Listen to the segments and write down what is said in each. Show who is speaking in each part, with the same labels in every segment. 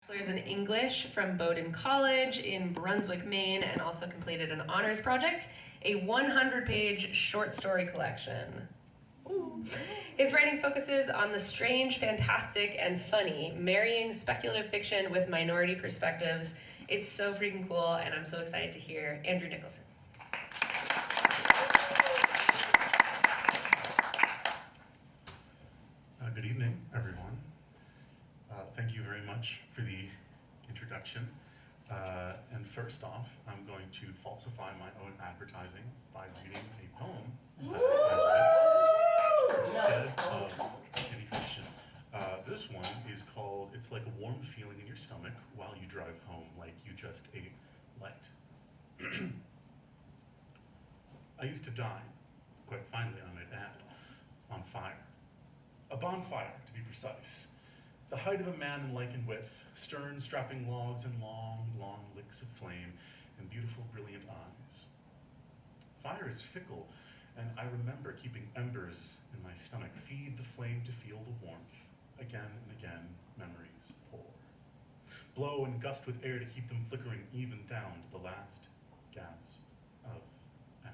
Speaker 1: Bachelor's in English from Bowdoin College in Brunswick, Maine, and also completed an honors project, a 100-page short story collection. Ooh. His writing focuses on the strange, fantastic, and funny, marrying speculative fiction with minority perspectives. It's so freaking cool, and I'm so excited to hear Andrew Nicholson.
Speaker 2: Good evening, everyone. Thank you very much for the introduction. And first off, I'm going to falsify my own advertising by reading a poem that I read instead of any fiction. This one is called "It's Like a Warm Feeling in Your Stomach While You Drive Home Like You Just Ate Light." I used to dine, quite finely I might add, on fire. A bonfire, to be precise. The height of a man in lichen width, stern, strapping logs and long, long licks of flame, and beautiful, brilliant eyes. Fire is fickle, and I remember keeping embers in my stomach, feed the flame to feel the warmth. Again and again, memories pour. Blow and gust with air to keep them flickering even down to the last gasp of ash.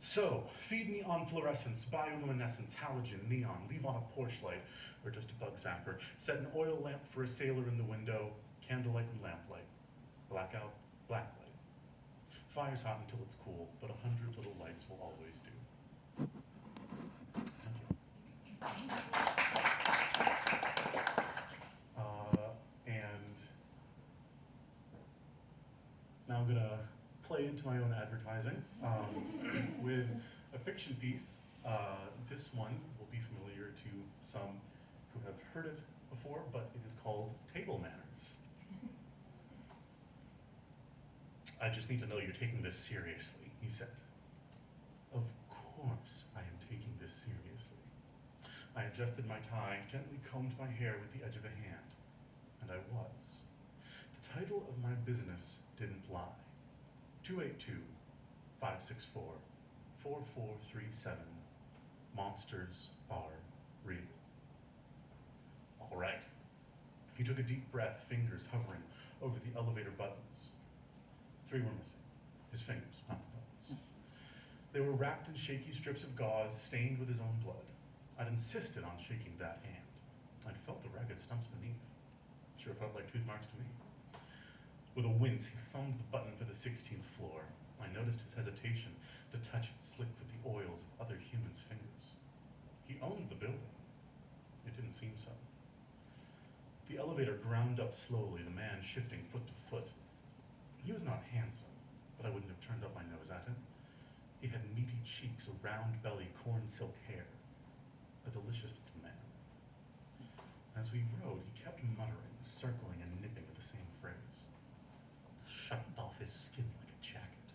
Speaker 2: So, feed me on fluorescence, bioluminescence, halogen, neon, leave on a porch light, or just a bug zapper. Set an oil lamp for a sailor in the window, candlelight and lamplight. Blackout, black light. Fire's hot until it's cool, but 100 little lights will always do. Thank you. And now I'm gonna play into my own advertising with a fiction piece. This one will be familiar to some who have heard it before, but it is called Table Manners. "I just need to know you're taking this seriously," he said. "Of course I am taking this seriously." I adjusted my tie, gently combed my hair with the edge of a hand, and I was. The title of my business didn't lie. 282-564-4437, Monsters Are Real. All right. He took a deep breath, fingers hovering over the elevator buttons. 3 were missing. His fingers, not the buttons. They were wrapped in shaky strips of gauze stained with his own blood. I'd insisted on shaking that hand. I'd felt the ragged stumps beneath. Sure felt like tooth marks to me. With a wince, he thumbed the button for the 16th floor. I noticed his hesitation to touch it slick with the oils of other humans' fingers. He owned the building. It didn't seem so. The elevator ground up slowly, the man shifting foot to foot. He was not handsome, but I wouldn't have turned up my nose at him. He had meaty cheeks, a round belly, corn silk hair. A delicious little man. As we rode, he kept muttering, circling and nipping at the same phrase. Shucked off his skin like a jacket.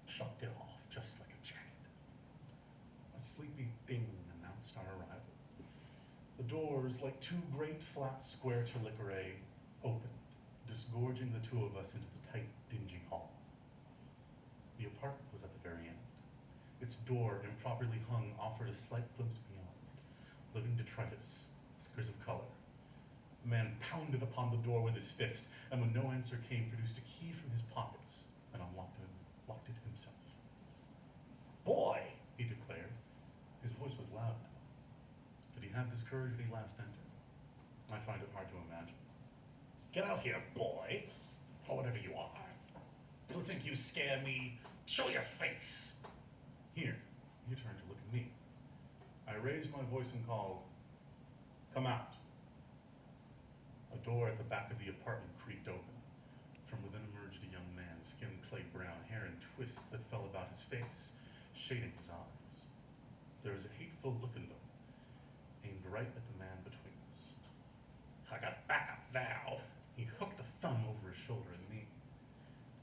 Speaker 2: Shucked it off just like a jacket. A sleepy ding announced our arrival. The doors, like 2 great flat square terlicorae, opened, disgorging the 2 of us into the tight, dingy hall. The apartment was at the very end. Its door, improperly hung, offered a slight glimpse beyond. Living detritus, flickers of color. The man pounded upon the door with his fist, and when no answer came, produced a key from his pockets and locked it himself. "Boy," he declared. His voice was loud now. Did he have this courage when he last entered? I find it hard to imagine. "Get out here, boy, or whatever you are. You think you scare me? Show your face." Here, he turned to look at me. I raised my voice and called, "Come out." A door at the back of the apartment creaked open. From within emerged a young man, skin clay brown, hair in twists that fell about his face, shading his eyes. There was a hateful look in them, aimed right at the man between us. "I got back up now." He hooked a thumb over his shoulder at me.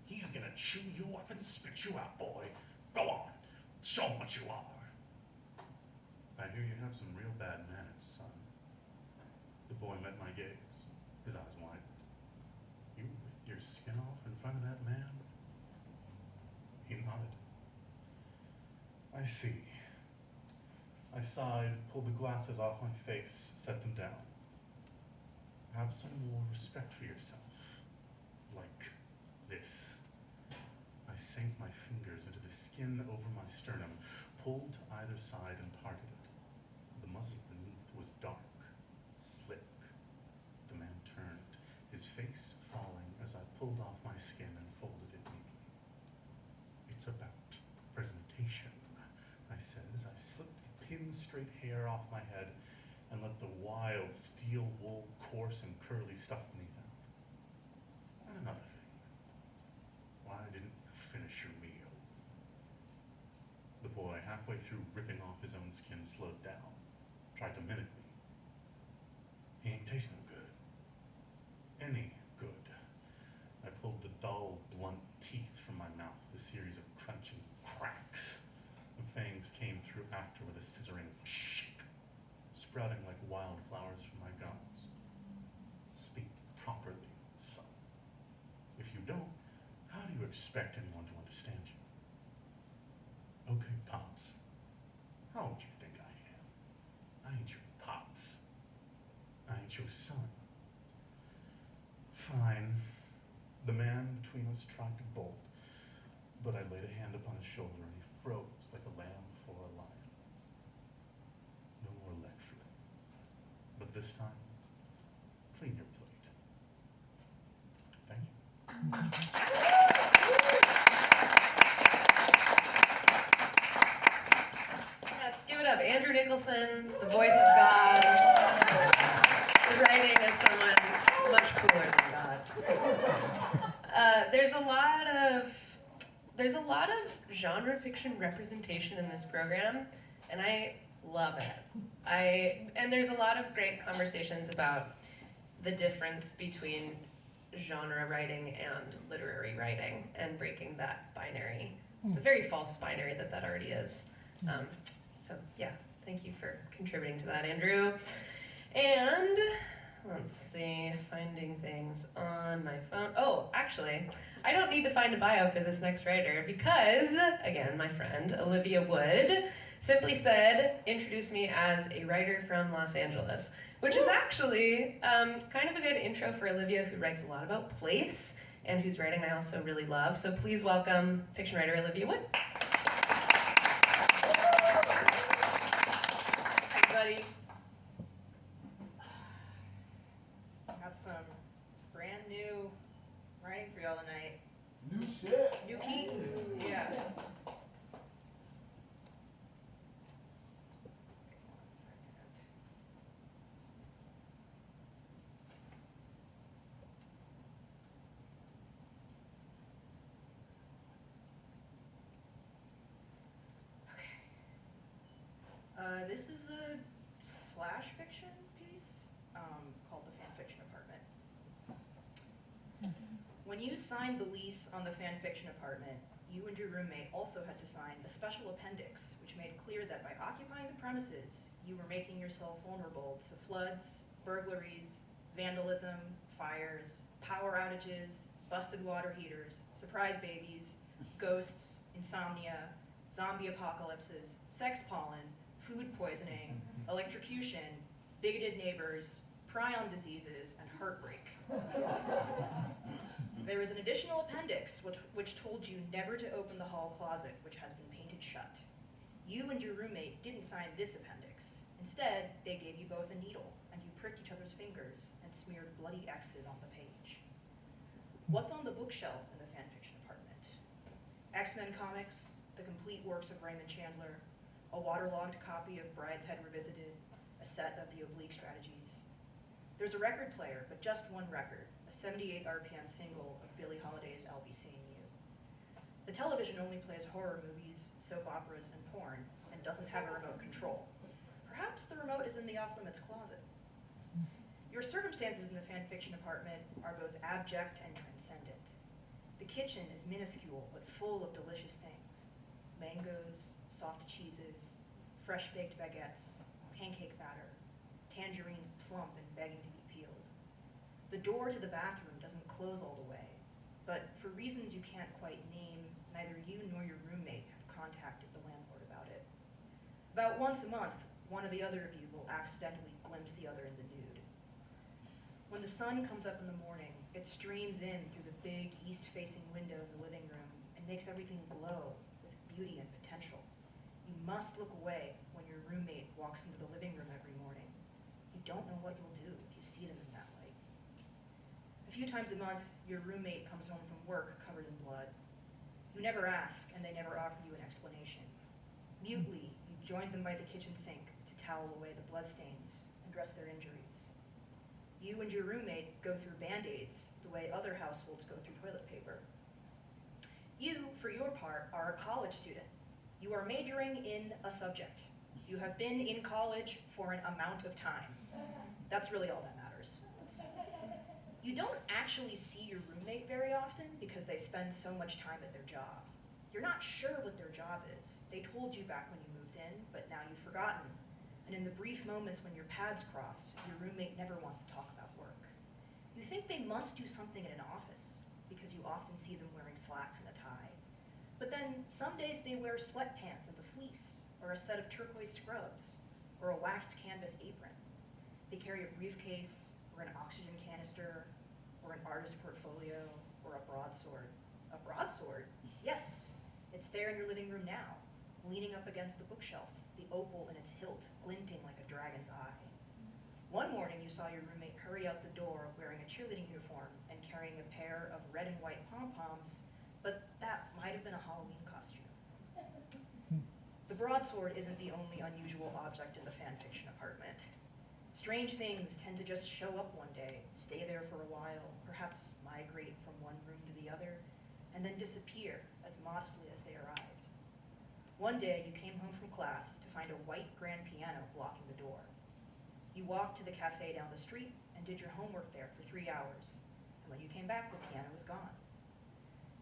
Speaker 2: "He's gonna chew you up and spit you out, boy. Go on, show him what you are." "I hear you have some real bad manners, son." The boy met my gaze, his eyes widened. "You ripped your skin off in front of that man?" He nodded. "I see." I sighed, pulled the glasses off my face, set them down. have some more respect for yourself. Like this. I sank my fingers into the skin over my sternum, pulled to either side and parted it. The muzzle beneath was dark, slick. The man turned, his face falling as I pulled off my skin and folded it neatly. It's about presentation, I said as I slipped the pin-straight hair off my head and let the wild steel wool coarse and curly stuff beneath out. And another thing. Why didn't you finish your meal? The boy, halfway through ripping off his own skin, slowed down, tried to mimic me. He ain't taste no good. Any good. I pulled the dull, blunt teeth from my mouth, a series of crunching cracks. The fangs came through after with a scissoring shake, sprouting like wildflowers from my gums. Speak properly, son. If you don't, how do you expect anyone to understand you? Okay, Pops. How old you think I am? I ain't your Pops. I ain't your son. Fine. The man between us tried to bolt, but I laid a hand upon his shoulder and he froze like a lamb before a lion. No more lecturing. But this time, clean your plate. Thank you.
Speaker 1: Yes, give it up. Andrew Nicholson, the voice of God, writing as someone much cooler than God. There's a lot of genre fiction representation in this program, and I love it. And there's a lot of great conversations about the difference between genre writing and literary writing and breaking that binary, the very false binary that already is. So yeah, thank you for contributing to that, Andrew. And let's see, finding things on my phone. Oh, actually, I don't need to find a bio for this next writer because, again, my friend Olivia Wood simply said, introduce me as a writer from Los Angeles, which is actually kind of a good intro for Olivia, who writes a lot about place and whose writing I also really love. So please welcome fiction writer Olivia Wood.
Speaker 3: Hi, everybody. Got some brand new writing for y'all tonight.
Speaker 4: New shit.
Speaker 3: New heat. Yeah. This is a flash fiction piece called The Fan Fiction Apartment. When you signed the lease on the fan fiction apartment, you and your roommate also had to sign a special appendix, which made clear that by occupying the premises, you were making yourself vulnerable to floods, burglaries, vandalism, fires, power outages, busted water heaters, surprise babies, ghosts, insomnia, zombie apocalypses, sex pollen, food poisoning, electrocution, bigoted neighbors, prion diseases, and heartbreak. There was an additional appendix which told you never to open the hall closet, which has been painted shut. You and your roommate didn't sign this appendix. Instead, they gave you both a needle, and you pricked each other's fingers and smeared bloody X's on the page. What's on the bookshelf in the fanfiction apartment? X-Men comics, the complete works of Raymond Chandler, a waterlogged copy of Brideshead Revisited, a set of the Oblique Strategies. There's a record player, but just one record, a 78 RPM single of Billie Holiday's I'll Be Seeing You. The television only plays horror movies, soap operas, and porn, and doesn't have a remote control. Perhaps the remote is in the off-limits closet. Your circumstances in the fanfiction apartment are both abject and transcendent. The kitchen is minuscule, but full of delicious things. Mangoes, soft cheeses, fresh-baked baguettes, pancake batter, tangerines plump and begging to be peeled. The door to the bathroom doesn't close all the way, but for reasons you can't quite name, neither you nor your roommate have contacted the landlord about it. About once a month, one or the other of you will accidentally glimpse the other in the nude. When the sun comes up in the morning, it streams in through the big east-facing window in the living room and makes everything glow with beauty and potential. You must look away when your roommate walks into the living room every morning. You don't know what you'll do if you see them in that light. A few times a month, your roommate comes home from work covered in blood. You never ask, and they never offer you an explanation. Mutely, you join them by the kitchen sink to towel away the bloodstains and dress their injuries. You and your roommate go through Band-Aids the way other households go through toilet paper. You, for your part, are a college student. You are majoring in a subject. You have been in college for an amount of time. That's really all that matters. You don't actually see your roommate very often because they spend so much time at their job. You're not sure what their job is. They told you back when you moved in, but now you've forgotten. And in the brief moments when your paths crossed, your roommate never wants to talk about work. You think they must do something in an office because you often see them wearing slacks and a tie. But then some days they wear sweatpants and a fleece, or a set of turquoise scrubs, or a waxed canvas apron. They carry a briefcase, or an oxygen canister, or an artist portfolio, or a broadsword. A broadsword? Yes, it's there in your living room now, leaning up against the bookshelf, the opal in its hilt glinting like a dragon's eye. One morning you saw your roommate hurry out the door wearing a cheerleading uniform and carrying a pair of red and white pom-poms, but that might have been a Halloween costume. The broadsword isn't the only unusual object in the fan fiction apartment. Strange things tend to just show up one day, stay there for a while, perhaps migrate from one room to the other, and then disappear as modestly as they arrived. One day you came home from class to find a white grand piano blocking the door. You walked to the cafe down the street and did your homework there for 3 hours, and when you came back the piano was gone.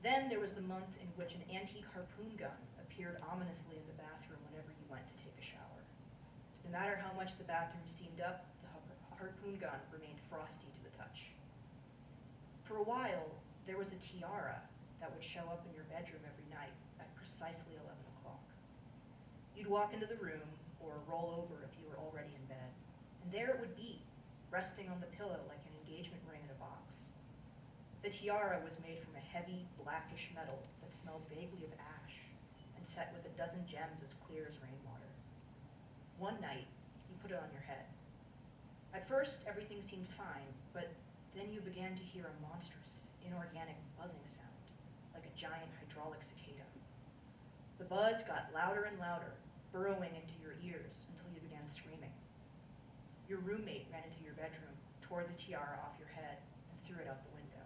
Speaker 3: Then there was the month in which an antique harpoon gun appeared ominously in the bathroom whenever you went to take a shower. No matter how much the bathroom steamed up, the harpoon gun remained frosty to the touch. For a while, there was a tiara that would show up in your bedroom every night at precisely 11 o'clock. You'd walk into the room, or roll over if you were already in bed, and there it would be, resting on the pillow like an engagement ring in a box. The tiara was made from a heavy, blackish metal that smelled vaguely of ash, and set with a dozen gems as clear as rainwater. One night, you put it on your head. At first, everything seemed fine, but then you began to hear a monstrous, inorganic buzzing sound, like a giant hydraulic cicada. The buzz got louder and louder, burrowing into your ears until you began screaming. Your roommate ran into your bedroom, tore the tiara off your head, and threw it out the window.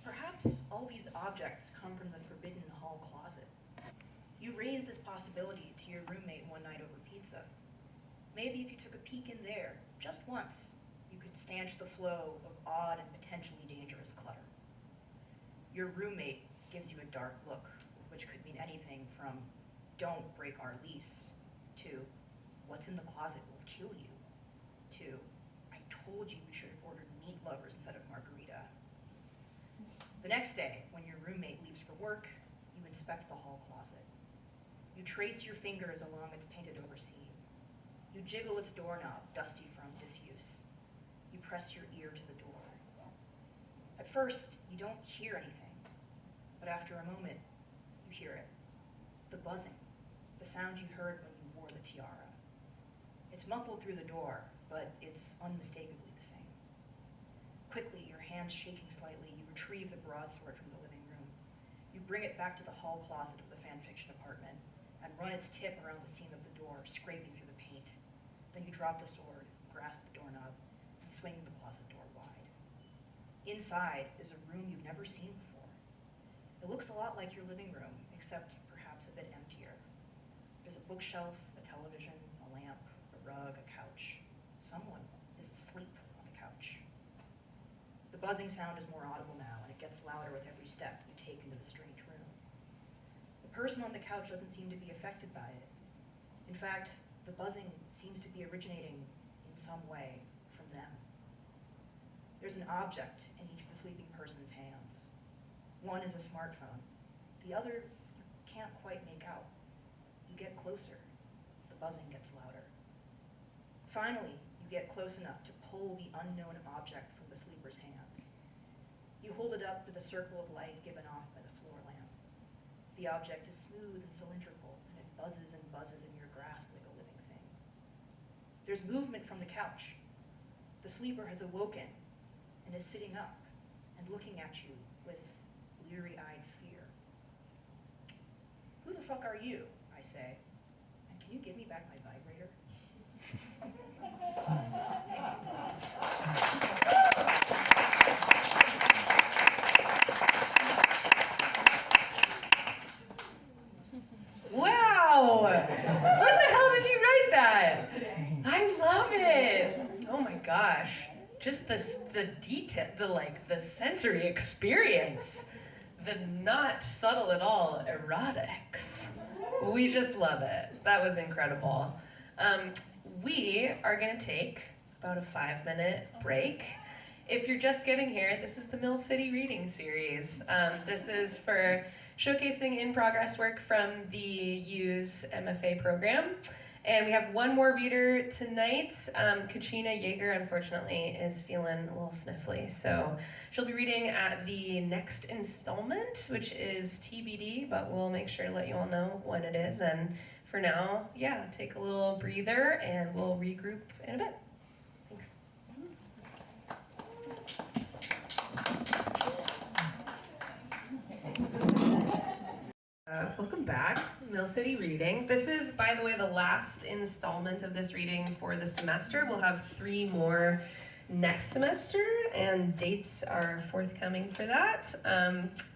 Speaker 3: Perhaps all these objects come from the forbidden hall closet. You raised this possibility to your roommate one night over pizza. Maybe if you took a peek in there, just once, you could stanch the flow of odd and potentially dangerous clutter. Your roommate gives you a dark look, which could mean anything from, don't break our lease, to, what's in the closet will kill you, to, I told you we should have ordered meat lovers instead of margarita. The next day, when your roommate leaves for work, you inspect the hall closet. You trace your fingers along its painted over seam. You jiggle its doorknob, dusty from disuse. You press your ear to the door. At first, you don't hear anything, but after a moment, you hear it. The buzzing, the sound you heard when you wore the tiara. It's muffled through the door, but it's unmistakably the same. Quickly, your hands shaking slightly, you retrieve the broadsword from the living room. You bring it back to the hall closet of the fanfiction apartment and run its tip around the seam of the door, scraping through the paint. Then you drop the sword, grasp the doorknob, and swing the closet door wide. Inside is a room you've never seen before. It looks a lot like your living room, except perhaps a bit emptier. There's a bookshelf, a television, a lamp, a rug, a couch. Someone is asleep on the couch. The buzzing sound is more audible now, and it gets louder with every step you take into the strange room. The person on the couch doesn't seem to be affected by it. In fact, the buzzing seems to be originating in some way from them. There's an object in each of the sleeping person's hands. One is a smartphone. The other you can't quite make out. You get closer. The buzzing gets louder. Finally, you get close enough to pull the unknown object from the sleeper's hands. You hold it up to the circle of light given off by the floor lamp. The object is smooth and cylindrical, and it buzzes and buzzes in your grasp like a living thing. There's movement from the couch. The sleeper has awoken and is sitting up and looking at you with leery-eyed fear. Who the fuck are you? I say. And can you give me back my vibrator?
Speaker 1: Wow! When the hell did you write that? I love it! Oh my gosh. Just the detail, the sensory experience. The not subtle at all erotics. We just love it. That was incredible. We are gonna take about a 5-minute break. If you're just getting here, this is the Mill City Reading Series. This is for showcasing in-progress work from the U's MFA program. And we have one more reader tonight. Katrina Yeager, unfortunately, is feeling a little sniffly. So she'll be reading at the next installment, which is TBD, but we'll make sure to let you all know when it is. And for now, yeah, take a little breather and we'll regroup in a bit. Thanks. Welcome back, Mill City Reading. This is, by the way, the last installment of this reading for the semester. We'll have 3 more next semester, and dates are forthcoming for that.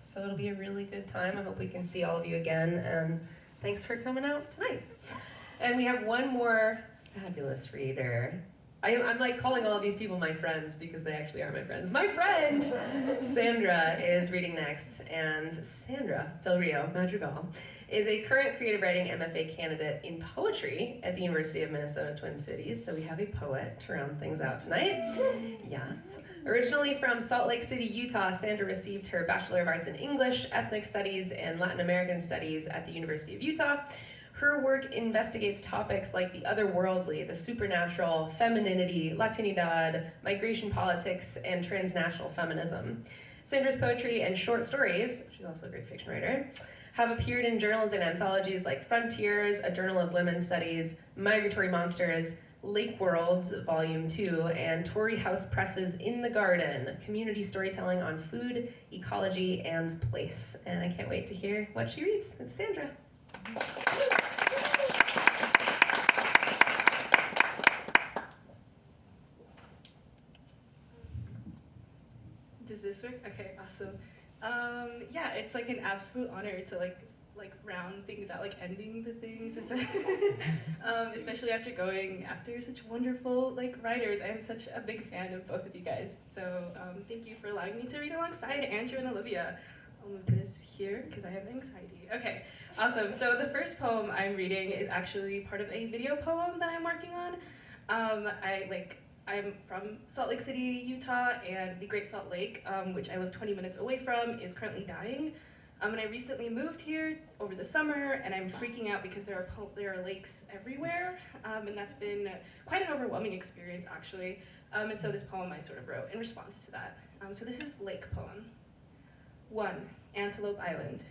Speaker 1: So it'll be a really good time. I hope we can see all of you again, and thanks for coming out tonight. And we have one more fabulous reader. I'm like calling all of these people my friends because they actually are my friends. My friend, Sandra, is reading next, and Sandra Del Rio Madrigal is a current creative writing MFA candidate in poetry at the University of Minnesota Twin Cities. So we have a poet to round things out tonight. Yes. Originally from Salt Lake City, Utah, Sandra received her Bachelor of Arts in English, Ethnic Studies, and Latin American Studies at the University of Utah. Her work investigates topics like the otherworldly, the supernatural, femininity, Latinidad, migration politics, and transnational feminism. Sandra's poetry and short stories, she's also a great fiction writer, have appeared in journals and anthologies like Frontiers, a Journal of Women's Studies, Migratory Monsters, Lake Worlds, Volume 2, and Torrey House Press's In the Garden, community storytelling on food, ecology, and place. And I can't wait to hear what she reads. It's Sandra.
Speaker 4: Does this work? Okay, awesome. Yeah, it's like an absolute honor to like round things out, like ending the things, especially after going after such wonderful like writers. I am such a big fan of both of you guys. So thank you for allowing me to read alongside Andrew and Olivia. I'll move this here because I have anxiety. Okay, awesome. So the first poem I'm reading is actually part of a video poem that I'm working on. I'm from Salt Lake City, Utah, and the Great Salt Lake, which I live 20 minutes away from, is currently dying. And I recently moved here over the summer, and I'm freaking out because there are lakes everywhere, and that's been quite an overwhelming experience, actually. And so this poem I sort of wrote in response to that. So this is Lake Poem. 1. Antelope Island.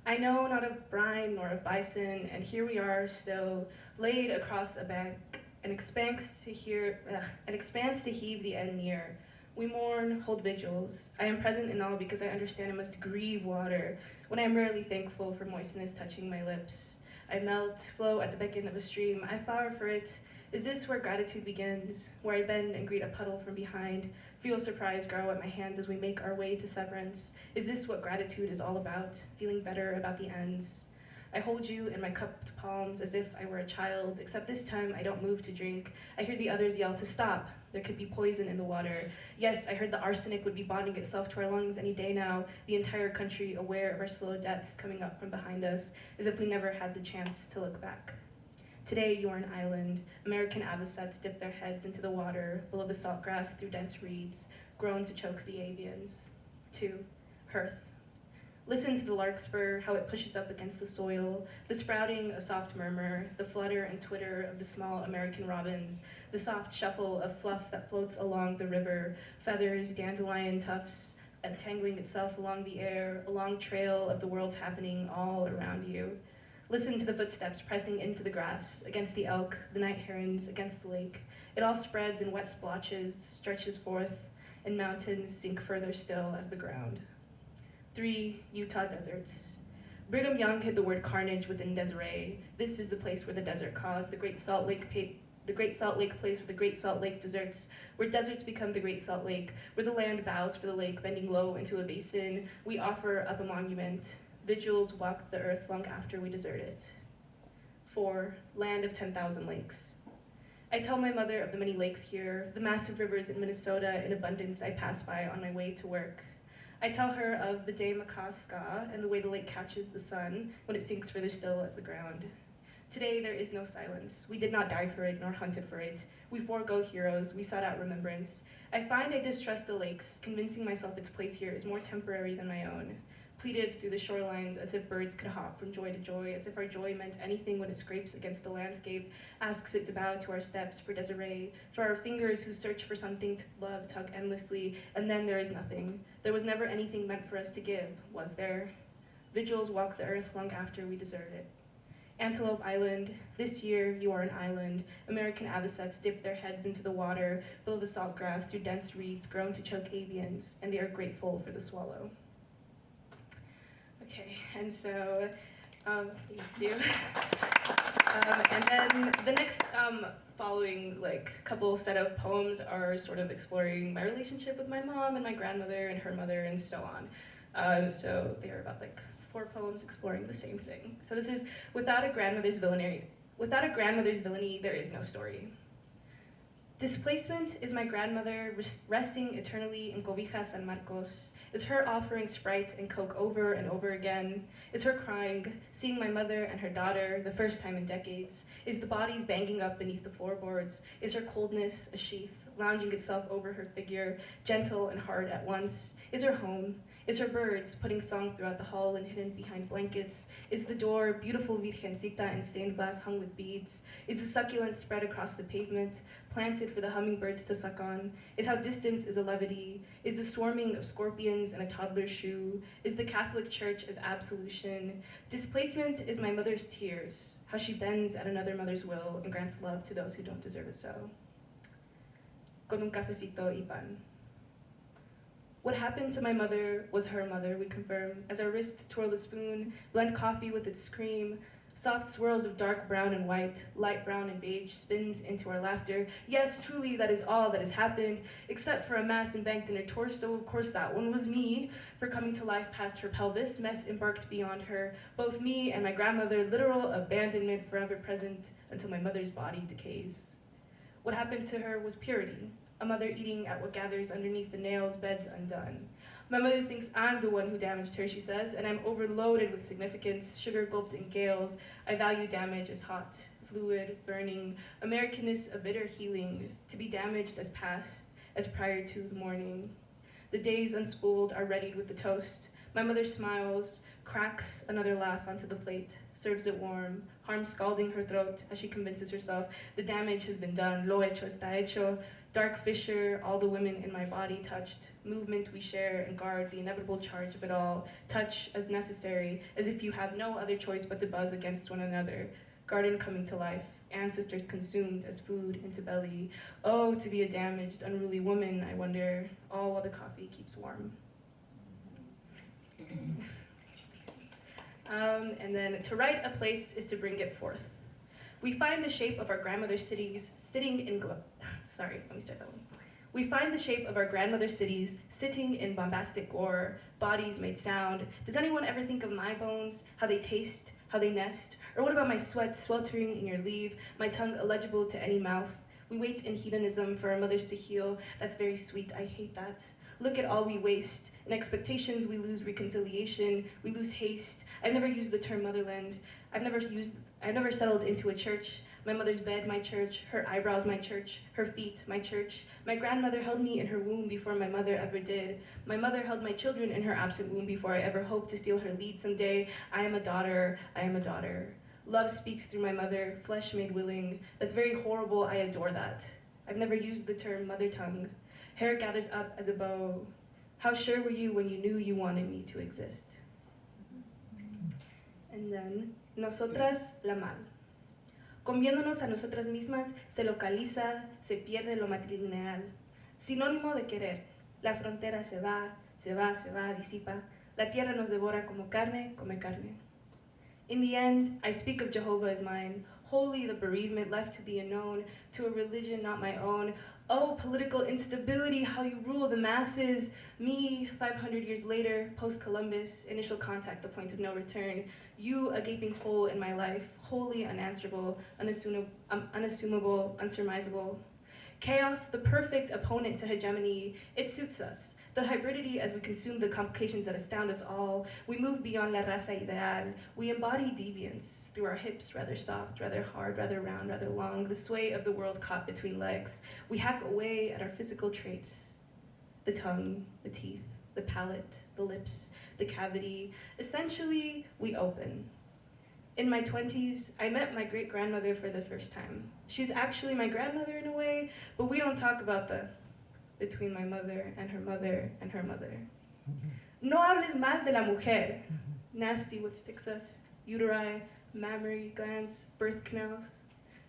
Speaker 4: I know not of brine nor of bison, and here we are still, laid across a bank, an expanse to heave the end near. We mourn, hold vigils. I am present in all because I understand I must grieve water, when I am rarely thankful for moistness touching my lips. I melt, flow at the beckon of a stream. I flower for it. Is this where gratitude begins, where I bend and greet a puddle from behind, feel surprise grow at my hands as we make our way to severance? Is this what gratitude is all about, feeling better about the ends? I hold you in my cupped palms as if I were a child, except this time I don't move to drink. I hear the others yell to stop. There could be poison in the water. Yes, I heard the arsenic would be bonding itself to our lungs any day now, the entire country aware of our slow deaths coming up from behind us, as if we never had the chance to look back. Today you are an island. American avocets dip their heads into the water, below the saltgrass through dense reeds, grown to choke the avians. 2. Hearth. Listen to the larkspur, how it pushes up against the soil, the sprouting, a soft murmur, the flutter and twitter of the small American robins, the soft shuffle of fluff that floats along the river, feathers, dandelion tufts, entangling itself along the air, a long trail of the world's happening all around you. Listen to the footsteps pressing into the grass, against the elk, the night herons, against the lake. It all spreads in wet splotches, stretches forth, and mountains sink further still as the ground. 3 Utah deserts. Brigham Young hid the word carnage within Desiree. This is the place where the desert caused, the Great Salt Lake place where the Great Salt Lake deserts, where deserts become the Great Salt Lake, where the land bows for the lake, bending low into a basin. We offer up a monument. Vigils walk the earth long after we desert it. 4 Land of 10,000 lakes. I tell my mother of the many lakes here, the massive rivers in Minnesota in abundance I pass by on my way to work. I tell her of the Day Makaska and the way the lake catches the sun when it sinks further still as the ground. Today there is no silence. We did not die for it nor hunted for it. We forego heroes. We sought out remembrance. I find I distrust the lakes, convincing myself its place here is more temporary than my own. Pleated through the shorelines as if birds could hop from joy to joy, as if our joy meant anything when it scrapes against the landscape, asks it to bow to our steps for Desiree, for our fingers who search for something to love tug endlessly, and then there is nothing. There was never anything meant for us to give, was there? Vigils walk the earth long after we desert it. Antelope Island, this year you are an island. American avocets dip their heads into the water, below the salt grass through dense reeds grown to choke avians, and they are grateful for the swallow. Okay, and so, thank you. And then the next following couple set of poems are sort of exploring my relationship with my mom and my grandmother and her mother and so on. So they are about 4 poems exploring the same thing. So this is Without a grandmother's villainy, there is no story. Displacement is my grandmother resting eternally in Cobija San Marcos. Is her offering Sprite and Coke over and over again? Is her crying, seeing my mother and her daughter the first time in decades? Is the bodies banging up beneath the floorboards? Is her coldness a sheath, lounging itself over her figure, gentle and hard at once? Is her home? Is her birds putting song throughout the hall and hidden behind blankets? Is the door beautiful Virgencita in stained glass hung with beads? Is the succulent spread across the pavement, planted for the hummingbirds to suck on? Is how distance is a levity? Is the swarming of scorpions in a toddler's shoe? Is the Catholic Church as absolution? Displacement is my mother's tears, how she bends at another mother's will and grants love to those who don't deserve it so. Con un cafecito y pan. What happened to my mother was her mother, we confirm, as our wrists twirl the spoon, blend coffee with its cream. Soft swirls of dark brown and white, light brown and beige spins into our laughter. Yes, truly, that is all that has happened, except for a mass embanked in her torso. Of course, that one was me, for coming to life past her pelvis, mess embarked beyond her. Both me and my grandmother, literal abandonment forever present until my mother's body decays. What happened to her was purity, a mother eating at what gathers underneath the nails, beds undone. My mother thinks I'm the one who damaged her, she says, and I'm overloaded with significance, sugar gulped in gales. I value damage as hot, fluid, burning, Americanness, a bitter healing, to be damaged as past, as prior to the morning. The days unspooled are readied with the toast. My mother smiles, cracks another laugh onto the plate, serves it warm, harm scalding her throat as she convinces herself the damage has been done. Lo hecho está hecho. Dark fissure, all the women in my body touched. Movement we share and guard the inevitable charge of it all. Touch as necessary, as if you have no other choice but to buzz against one another. Garden coming to life, ancestors consumed as food into belly. Oh, to be a damaged, unruly woman, I wonder, all while the coffee keeps warm. And then, to write a place is to bring it forth. We find the shape of our grandmother's cities sitting in We find the shape of our grandmother's cities sitting in bombastic gore, bodies made sound. Does anyone ever think of my bones, how they taste, how they nest? Or what about my sweat sweltering in your leave, my tongue illegible to any mouth? We wait in hedonism for our mothers to heal. That's very sweet, I hate that. Look at all we waste. In expectations, we lose reconciliation, we lose haste. I've never used the term motherland. I've never settled into a church. My mother's bed, my church. Her eyebrows, my church. Her feet, my church. My grandmother held me in her womb before my mother ever did. My mother held my children in her absent womb before I ever hoped to steal her lead someday. I am a daughter, I am a daughter. Love speaks through my mother, flesh made willing. That's very horrible, I adore that. I've never used the term mother tongue. Hair gathers up as a bow. How sure were you when you knew you wanted me to exist? And then, nosotras la mal. Conviéndonos a nosotras mismas, se localiza, se pierde lo matrilineal. Sinónimo de querer. La frontera se va, se va, se va, disipa. La tierra nos devora como carne, come carne. In the end, I speak of Jehovah as mine, holy the bereavement left to the unknown, to a religion not my own. Oh, political instability, how you rule the masses. Me, 500 years later, post-Columbus, initial contact, the point of no return. You, a gaping hole in my life, wholly unanswerable, unassumable, unsurmisable. Chaos, the perfect opponent to hegemony, it suits us. The hybridity as we consume the complications that astound us all. We move beyond la raza ideal. We embody deviance through our hips, rather soft, rather hard, rather round, rather long, the sway of the world caught between legs. We hack away at our physical traits. The tongue, the teeth, the palate, the lips, the cavity. Essentially, we open. In my 20s, I met my great-grandmother for the first time. She's actually my grandmother in a way, but we don't talk about the between my mother and her mother and her mother. No hables mal de la mujer. Nasty what sticks us, uteri, mammary glands, birth canals.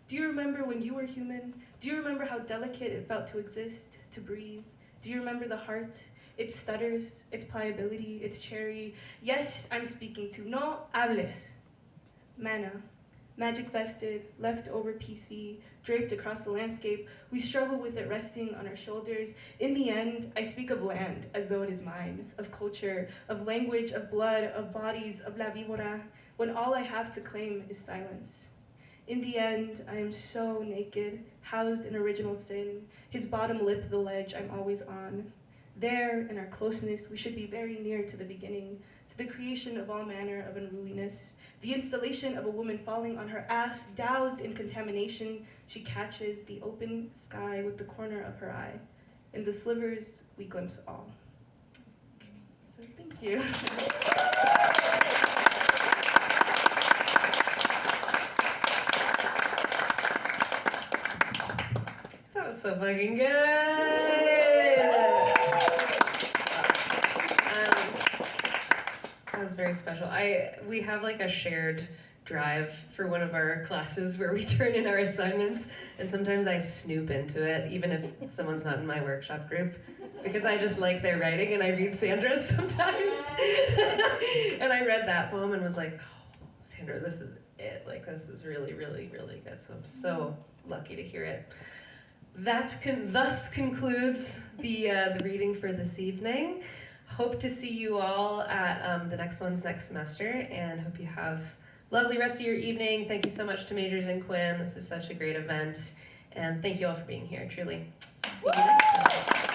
Speaker 4: Do you remember when you were human? Do you remember how delicate it felt to exist, to breathe? Do you remember the heart? Its stutters, its pliability, its cherry. Yes, I'm speaking to no hables. Manna, magic vested, leftover PC, draped across the landscape. We struggle with it resting on our shoulders. In the end, I speak of land as though it is mine, of culture, of language, of blood, of bodies, of la víbora, when all I have to claim is silence. In the end, I am so naked, housed in original sin, his bottom lip the ledge I'm always on. There, in our closeness, we should be very near to the beginning, to the creation of all manner of unruliness, the installation of a woman falling on her ass, doused in contamination. She catches the open sky with the corner of her eye. In the slivers, we glimpse all. Okay, so thank you.
Speaker 1: That was so fucking good. That was very special. We have like a shared drive for one of our classes where we turn in our assignments, and sometimes I snoop into it, even if someone's not in my workshop group, because I just like their writing, and I read Sandra's sometimes. And I read that poem and was like, oh, Sandra, this is it. Like, this is really, really, really good. So I'm so lucky to hear it. That thus concludes the reading for this evening. Hope to see you all at the next ones next semester, and hope you have lovely rest of your evening. Thank you so much to Majors and Quinn. This is such a great event, and thank you all for being here, truly. See you next time.